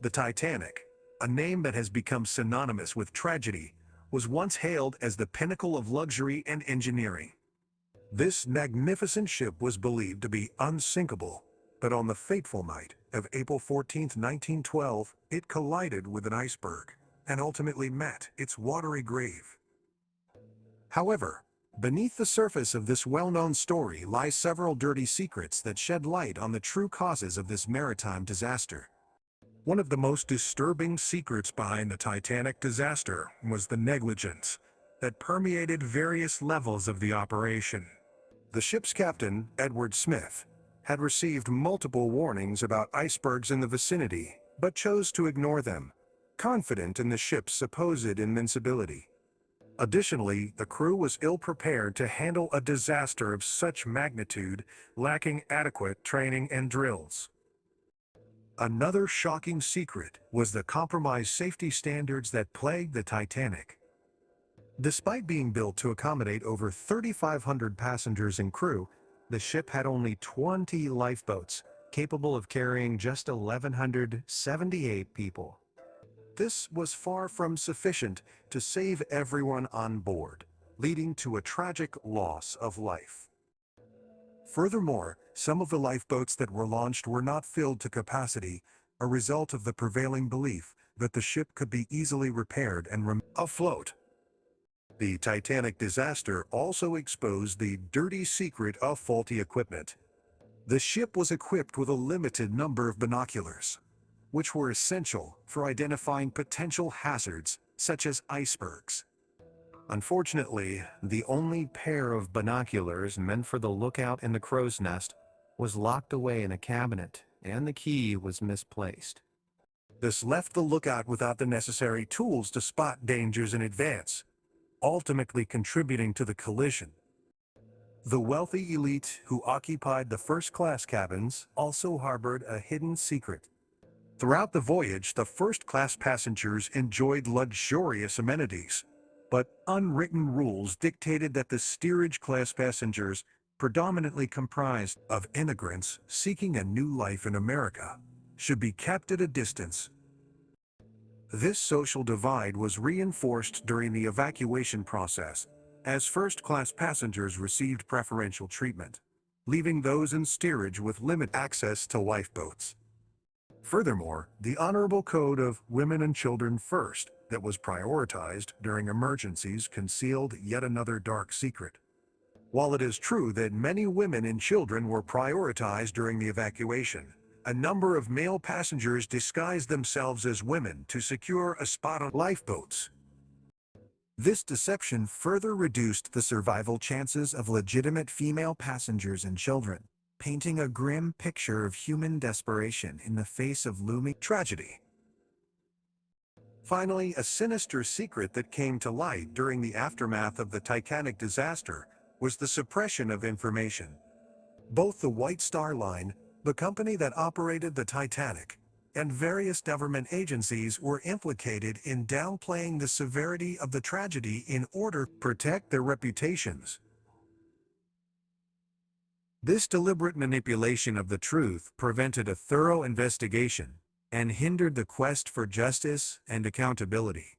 The Titanic, a name that has become synonymous with tragedy, was once hailed as the pinnacle of luxury and engineering. This magnificent ship was believed to be unsinkable, but on the fateful night of April 14, 1912, it collided with an iceberg and ultimately met its watery grave. However, beneath the surface of this well-known story lie several dirty secrets that shed light on the true causes of this maritime disaster. One of the most disturbing secrets behind the Titanic disaster was the negligence that permeated various levels of the operation. The ship's captain, Edward Smith, had received multiple warnings about icebergs in the vicinity, but chose to ignore them, confident in the ship's supposed invincibility. Additionally, the crew was ill-prepared to handle a disaster of such magnitude, lacking adequate training and drills. Another shocking secret was the compromised safety standards that plagued the Titanic. Despite being built to accommodate over 3,500 passengers and crew, the ship had only 20 lifeboats, capable of carrying just 1,178 people. This was far from sufficient to save everyone on board, leading to a tragic loss of life. Furthermore, some of the lifeboats that were launched were not filled to capacity, a result of the prevailing belief that the ship could be easily repaired and remain afloat. The Titanic disaster also exposed the dirty secret of faulty equipment. The ship was equipped with a limited number of binoculars, which were essential for identifying potential hazards such as icebergs. Unfortunately, the only pair of binoculars meant for the lookout in the crow's nest was locked away in a cabinet, and the key was misplaced. This left the lookout without the necessary tools to spot dangers in advance, ultimately contributing to the collision. The wealthy elite who occupied the first-class cabins also harbored a hidden secret. Throughout the voyage, the first-class passengers enjoyed luxurious amenities, but unwritten rules dictated that the steerage-class passengers, predominantly comprised of immigrants seeking a new life in America, should be kept at a distance. This social divide was reinforced during the evacuation process, as first-class passengers received preferential treatment, leaving those in steerage with limited access to lifeboats. Furthermore, the honorable code of women and children first that was prioritized during emergencies concealed yet another dark secret. While it is true that many women and children were prioritized during the evacuation, a number of male passengers disguised themselves as women to secure a spot on lifeboats. This deception further reduced the survival chances of legitimate female passengers and children, painting a grim picture of human desperation in the face of looming tragedy. Finally, a sinister secret that came to light during the aftermath of the Titanic disaster was the suppression of information. Both the White Star Line, the company that operated the Titanic, and various government agencies were implicated in downplaying the severity of the tragedy in order to protect their reputations. This deliberate manipulation of the truth prevented a thorough investigation and hindered the quest for justice and accountability.